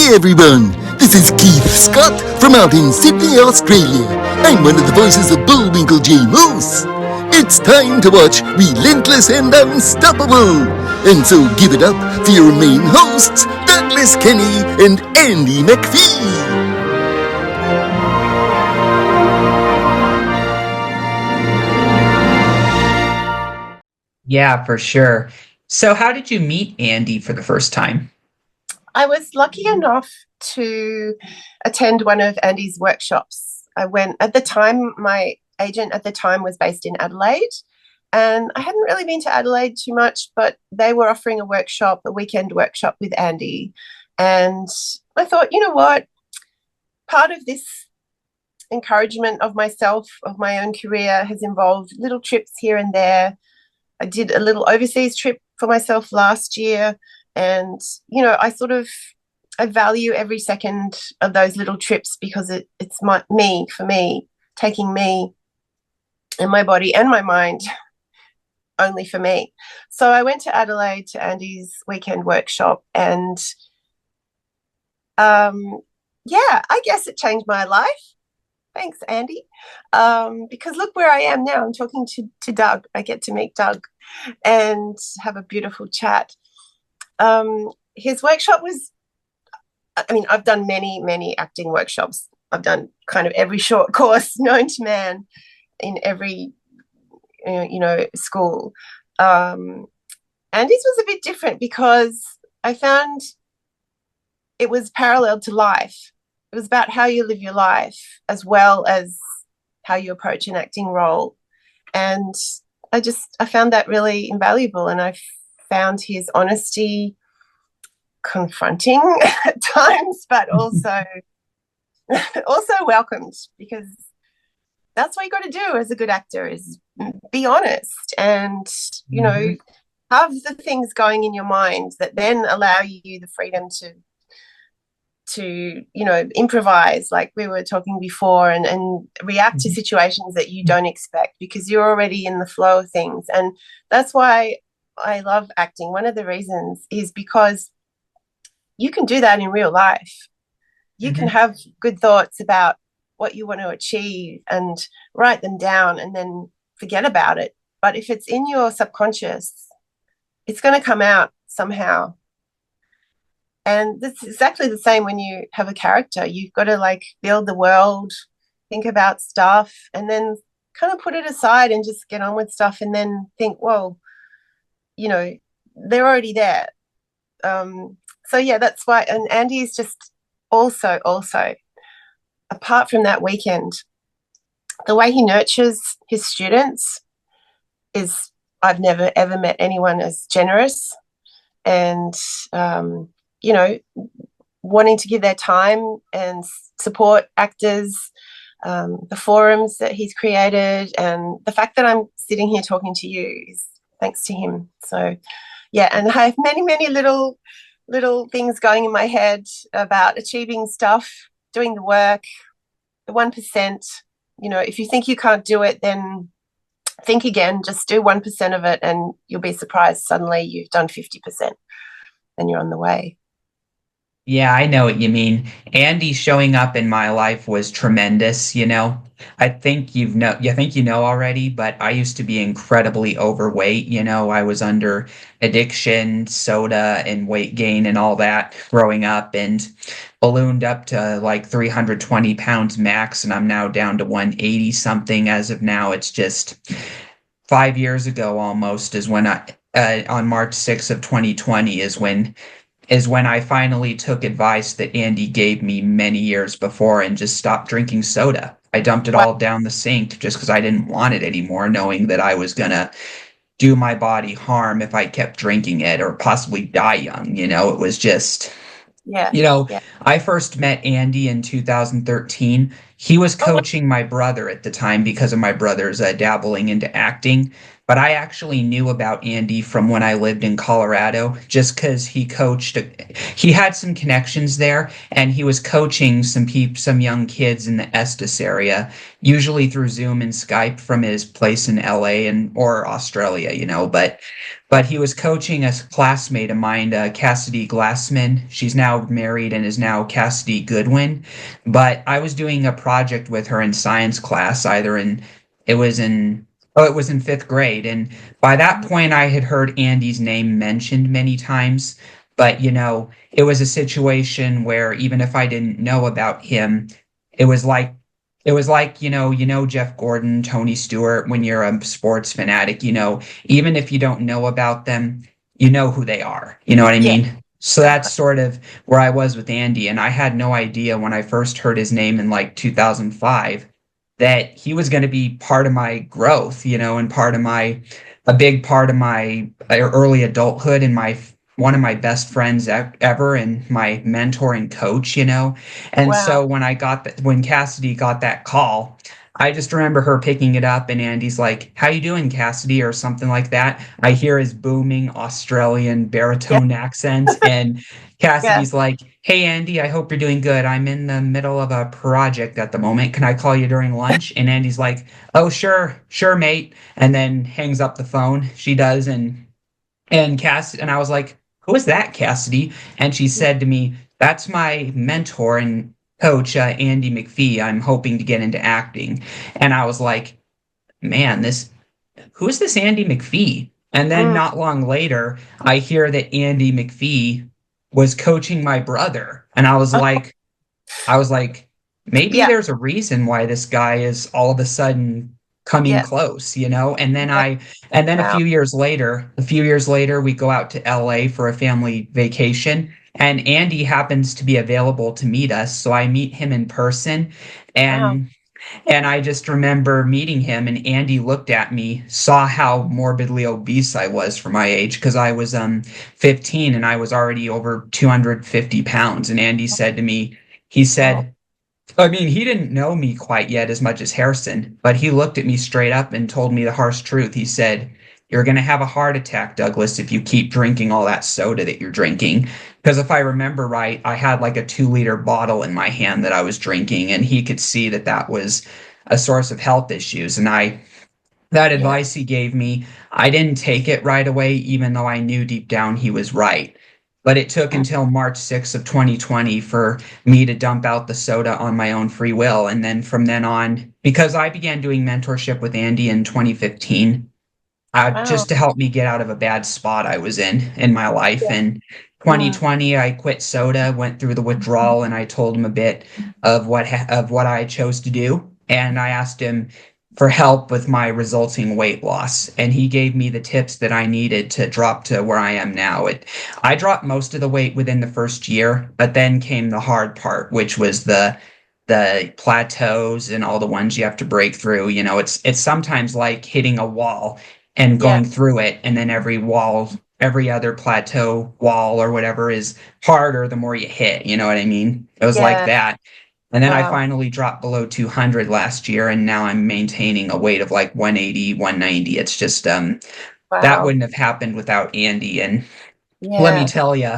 Hey everyone, this is Keith Scott from out in Sydney, Australia. I'm one of the voices of Bullwinkle J. Moose. It's time to watch Relentless and Unstoppable. And so give it up for your main hosts, Douglas Kenny and Andy McPhee. Yeah, for sure. So how did you meet Andy for the first time? I was lucky enough to attend one of Andy's workshops. I went at the time, my agent at the time was based in Adelaide, and I hadn't really been to Adelaide too much, but they were offering a weekend workshop with Andy. And I thought, you know what? Part of this encouragement of myself, of my own career, has involved little trips here and there. I did a little overseas trip for myself last year. And, I value every second of those little trips because it's for me, taking me and my body and my mind only for me. So I went to Adelaide to Andy's weekend workshop and, I guess it changed my life. Thanks, Andy. Because look where I am now. I'm talking to Doug. I get to meet Doug and have a beautiful chat. His workshop was, I've done many, many acting workshops. I've done kind of every short course known to man in every, school. Andy's was a bit different because I found it was parallel to life. It was about how you live your life as well as how you approach an acting role. And I found that really invaluable. And I found his honesty confronting at times, but also welcomed, because that's what you got to do as a good actor, is be honest and, have the things going in your mind that then allow you the freedom to improvise, like we were talking before, and react to situations that you don't expect because you're already in the flow of things. And that's why I love acting. One of the reasons is because you can do that in real life. You can have good thoughts about what you want to achieve and write them down and then forget about it. But if it's in your subconscious, it's going to come out somehow. And that's exactly the same when you have a character. You've got to build the world, think about stuff, and then kind of put it aside and just get on with stuff, and then think, well, they're already there. That's why. And Andy is just also, apart from that weekend, the way he nurtures his students is, I've never, ever met anyone as generous and, wanting to give their time and support actors, the forums that he's created, and the fact that I'm sitting here talking to you is thanks to him. So, yeah, and I have many, many little things going in my head about achieving stuff, doing the work, the 1%. If you think you can't do it, then think again. Just do 1% of it and you'll be surprised suddenly you've done 50% and you're on the way. Yeah, I know what you mean. Andy showing up in my life was tremendous. I think you know already, but I used to be incredibly overweight. I was under addiction, soda, and weight gain and all that growing up, and ballooned up to like 320 pounds max, and I'm now down to 180 something as of now. It's just 5 years ago almost is when on March 6th of 2020 is when I finally took advice that Andy gave me many years before and just stopped drinking soda. I dumped it all down the sink just because I didn't want it anymore, knowing that I was going to do my body harm if I kept drinking it or possibly die young. It was just, Yeah. I first met Andy in 2013. He was coaching my brother at the time because of my brother's dabbling into acting. but I actually knew about Andy from when I lived in Colorado, just because he had some connections there, and he was coaching some young kids in the Estes area, usually through Zoom and Skype from his place in LA and or Australia, but he was coaching a classmate of mine, Kassidy Glassman. She's now married and is now Kassidy Goodwin. But I was doing a project with her in science class, it was in, oh, it was in fifth grade. And by that point, I had heard Andy's name mentioned many times. But, it was a situation where even if I didn't know about him, it was like, Jeff Gordon, Tony Stewart, when you're a sports fanatic, even if you don't know about them, you know who they are. You know what I Yeah, mean? So that's exactly. sort of where I was with Andy. And I had no idea when I first heard his name in like 2005 that he was going to be part of my growth, and a big part of my early adulthood and one of my best friends ever and my mentor and coach. And Wow. so when Kassidy got that call, I just remember her picking it up and Andy's like, "How you doing, Kassidy?" or something like that. I hear his booming Australian Yeah, baritone accent and yeah, Cassidy's like, "Hey Andy, I hope you're doing good. I'm in the middle of a project at the moment. Can I call you during lunch?" And Andy's like, "Oh, sure, sure, mate." And then hangs up the phone. She does, and I was like, "Who is that, Kassidy?" And she said to me, "That's my mentor and coach, Andy McPhee. I'm hoping to get into acting." And I was like, "Man, this who's this Andy McPhee?" And then mm, not long later, I hear that Andy McPhee was coaching my brother. And I was like, maybe yeah, there's a reason why this guy is all of a sudden coming yeah, close. yeah. And then Wow. a few years later, we go out to LA for a family vacation, and Andy happens to be available to meet us. So I meet him in person, Wow. and I just remember meeting him, and Andy looked at me, saw how morbidly obese I was for my age, because I was 15 and I was already over 250 pounds. And Andy said to me, he Wow. said, I mean, he didn't know me quite yet as much as Harrison, but he looked at me straight up and told me the harsh truth. He said, "You're going to have a heart attack, Douglas, if you keep drinking all that soda that you're drinking." Because if I remember right, I had like a 2-liter bottle in my hand that I was drinking, and he could see that that was a source of health issues. That Yeah. advice he gave me, I didn't take it right away, even though I knew deep down he was right. But it took Mm, until March 6th of 2020 for me to dump out the soda on my own free will. And then from then on, because I began doing mentorship with Andy in 2015, wow. just to help me get out of a bad spot I was in my life. Yeah. And Mm, 2020, I quit soda, went through the withdrawal, and I told him a bit of what I chose to do. And I asked him for help with my resulting weight loss, and he gave me the tips that I needed to drop to where I am now. I dropped most of the weight within the first year, but then came the hard part, which was the plateaus and all the ones you have to break through. It's sometimes like hitting a wall and yeah. going through it, and then every other plateau wall or whatever is harder the more you hit. You know what I mean? It was like Yeah. that. And then I Wow. finally dropped below 200 last year, and now I'm maintaining a weight of like 180, 190. It's just that Wow. wouldn't have happened without Andy. And let me Yeah. tell you,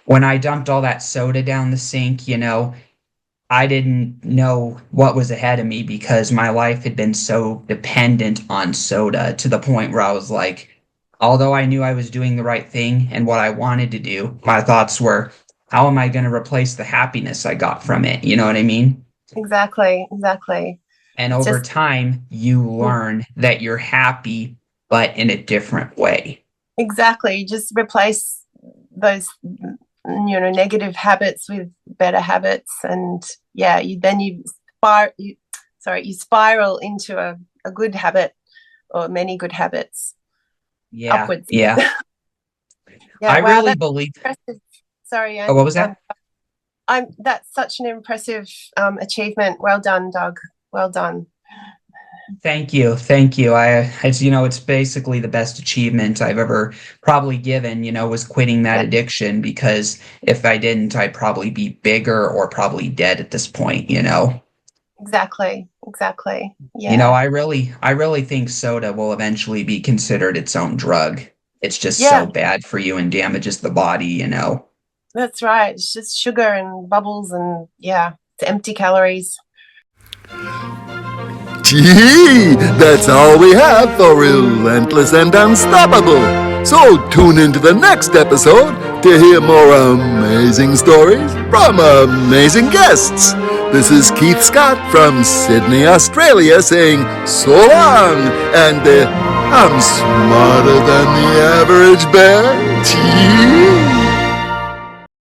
when I dumped all that soda down the sink, I didn't know what was ahead of me because my life had been so dependent on soda to the point where I was like, although I knew I was doing the right thing and what I wanted to do, my thoughts were, how am I going to replace the happiness I got from it? You know what I mean? Exactly. Exactly. And It's over just time, you mm, learn that you're happy, but in a different way. exactly. Just replace those negative habits with better habits, and yeah, you spiral into a good habit or many good habits Yeah, upwards. yeah. Yeah. I Wow. really That's believe. impressive. Sorry, Oh, what Andy. was that? That's such an impressive achievement. Well done, Doug. Well done. Thank you. Thank you. It's basically the best achievement I've ever probably given, was quitting that Yeah, addiction because if I didn't, I'd probably be bigger or probably dead at this point. exactly. exactly. You know, Yeah. I really think soda will eventually be considered its own drug. It's just so Yeah, bad for you and damages the body, you know. that's right. It's just sugar and bubbles and yeah, it's empty calories. Gee, that's all we have for Relentless and Unstoppable. So tune into the next episode to hear more amazing stories from amazing guests. This is Keith Scott from Sydney, Australia saying so long and I'm smarter than the average bear. Gee.